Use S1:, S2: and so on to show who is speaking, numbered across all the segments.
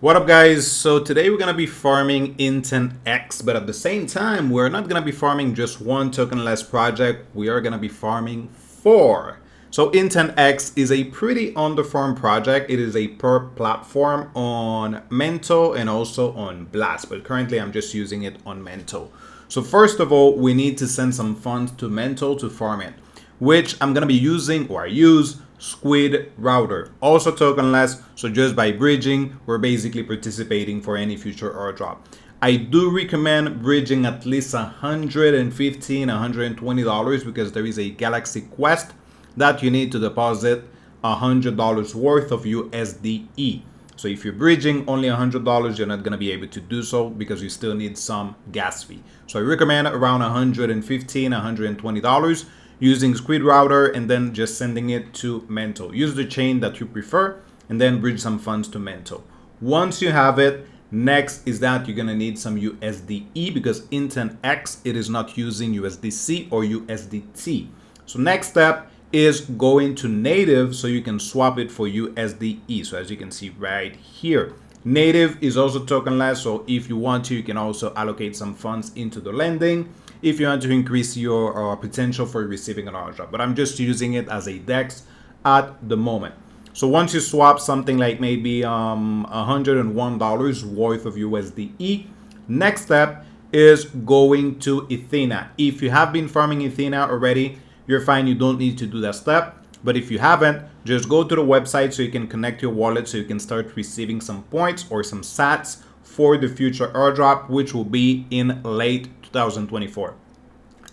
S1: What up, guys? So today we're gonna be farming IntentX, but at the same time we're not gonna be farming just one tokenless project. We are gonna be farming 4. So IntentX is a pretty underfarmed project. It is a per platform on Mento and also on Blast, but currently I'm just using it on Mento. So first of all, we need to send some funds to Mento to farm it, which I'm gonna be using, or I use, SquidRouter, also tokenless. So just by bridging, we're basically participating for any future airdrop. I do recommend bridging at least $115, $120 because there is a Galaxy Quest that you need to deposit $100 worth of USDE. So if you're bridging only $100, you're not going to be able to do so because you still need some gas fee. So I recommend around $115, $120 using SquidRouter and then just sending it to Mento. Use the chain that you prefer and then bridge some funds to Mento. Once you have it, next is that you're gonna need some USDE because IntentX, it is not using USDC or USDT. So next step is going to native so you can swap it for USDE. So as you can see right here, native is also tokenless. So if you want to, you can also allocate some funds into the lending if you want to increase your potential for receiving an airdrop. But I'm just using it as a DEX at the moment. So once you swap something like maybe $101 worth of USDE, next step is going to Ethena. If you have been farming Ethena already, you're fine. You don't need to do that step. But if you haven't, just go to the website so you can connect your wallet so you can start receiving some points or some sats for the future airdrop, which will be in late 2024.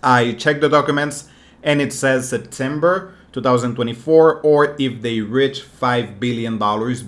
S1: I checked the documents and it says September 2024, or if they reach $5 billion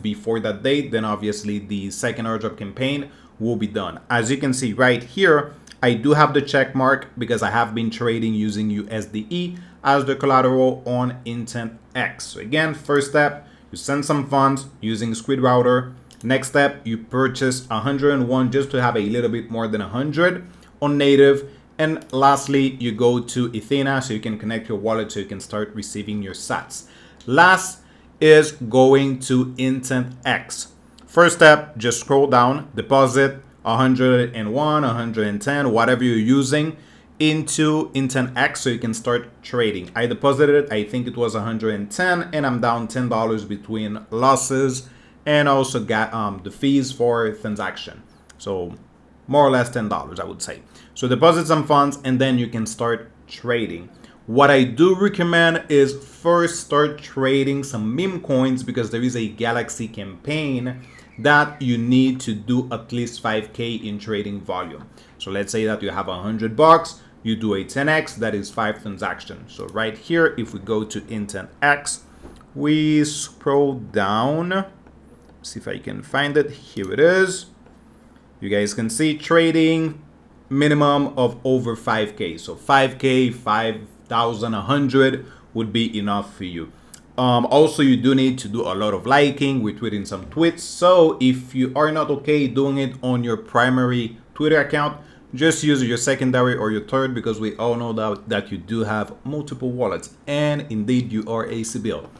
S1: before that date, then obviously the second airdrop campaign will be done. As you can see right here, I do have the check mark because I have been trading using USDE as the collateral on IntentX. So again, first step, you send some funds using SquidRouter. Next step, you purchase 101 just to have a little bit more than 100 on native. And lastly, you go to Ethena so you can connect your wallet so you can start receiving your sats. Last is going to IntentX. First step, just scroll down, deposit 101, 110, whatever you're using into IntentX so you can start trading. I deposited, I think it was 110, and I'm down $10 between losses and also got the fees for transaction. So more or less $10, I would say. So deposit some funds and then you can start trading. What I do recommend is first start trading some meme coins because there is a Galxe Campaign that you need to do at least 5K in trading volume. So let's say that you have $100, you do a 10x, that is 5 transactions. So right here, if we go to IntentX, we scroll down, see if I can find it. Here it is. You guys can see trading minimum of over 5K. So 5K, 5,100 would be enough for you. Also, you do need to do a lot of liking, retweeting some tweets. So if you are not okay doing it on your primary Twitter account, just use your secondary or your third because we all know that you do have multiple wallets and indeed you are a Sibyl.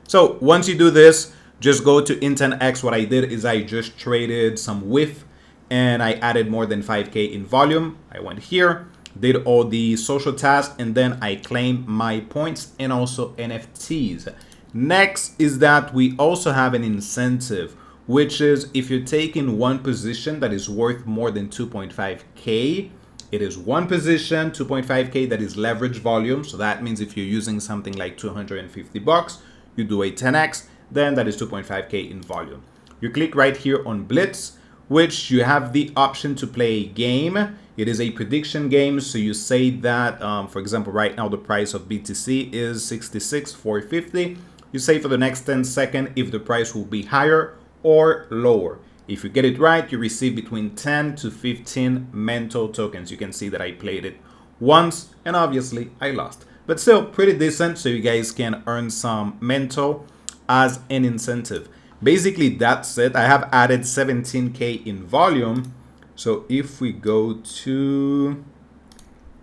S1: So once you do this, just go to IntentX. What I did is I just traded some WIF and I added more than 5K in volume. I went here, did all the social tasks, and then I claimed my points and also NFTs. Next is that we also have an incentive, which is if you're taking one position that is worth more than 2.5K, it is one position, 2.5K, that is leverage volume. So that means if you're using something like $250, you do a 10x, then that is 2.5K in volume. You click right here on Blitz, which you have the option to play a game. It is a prediction game. So you say that, for example, right now the price of BTC is 66,450. You say for the next 10 seconds if the price will be higher or lower. If you get it right, you receive between 10 to 15 Mento tokens. You can see that I played it once and obviously I lost, but still pretty decent. So you guys can earn some Mento as an incentive. Basically, that's it. I have added 17K in volume. So if we go to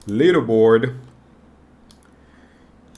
S1: leaderboard,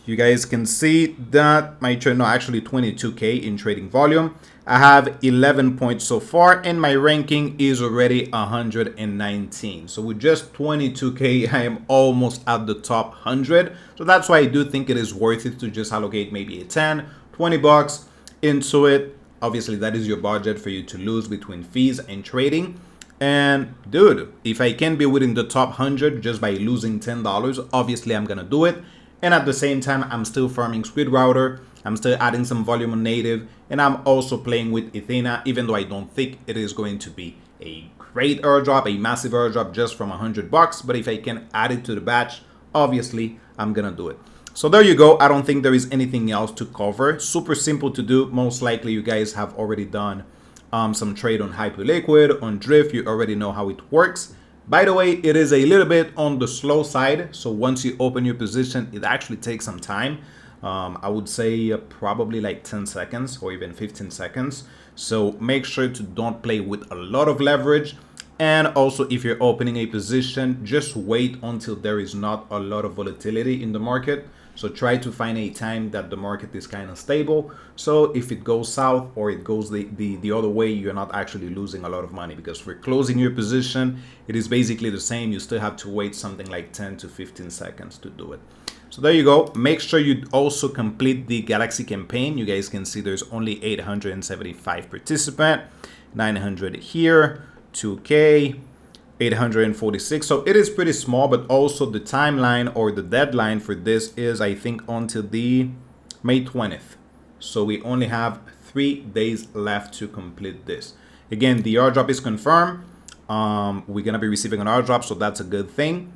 S1: you guys can see that my trade, no, actually 22K in trading volume. I have 11 points so far, and my ranking is already 119. So with just 22K, I am almost at the top 100. So that's why I do think it is worth it to just allocate maybe a 10, 20 bucks into it. Obviously, that is your budget for you to lose between fees and trading. And dude, if I can be within the top 100 just by losing $10, obviously I'm gonna do it. And at the same time, I'm still farming SquidRouter. I'm still adding some volume on native, and I'm also playing with Ethena, even though I don't think it is going to be a great airdrop, a massive airdrop just from 100 bucks. But if I can add it to the batch, obviously I'm gonna do it. So there you go. I don't think there is anything else to cover. Super simple to do. Most likely you guys have already done some trade on Hyperliquid, on Drift. You already know how it works. By the way, it is a little bit on the slow side. So once you open your position, it actually takes some time. I would say probably like 10 seconds or even 15 seconds. So make sure to don't play with a lot of leverage. And also, if you're opening a position, just wait until there is not a lot of volatility in the market. So try to find a time that the market is kind of stable. So if it goes south or it goes the other way, you're not actually losing a lot of money, because for closing your position, it is basically the same. You still have to wait something like 10 to 15 seconds to do it. So there you go. Make sure you also complete the Galxe campaign. You guys can see there's only 875 participants, 900 here, 2K, 846. So it is pretty small, but also the timeline or the deadline for this is, I think, until the May 20th. So we only have 3 days left to complete this. Again, the airdrop is confirmed. We're gonna be receiving an airdrop, so that's a good thing.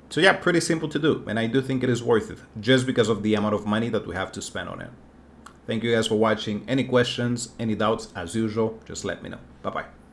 S1: So yeah, pretty simple to do, and I do think it is worth it just because of the amount of money that we have to spend on it. Thank you guys for watching. Any questions, any doubts, as usual, just let me know. Bye-bye.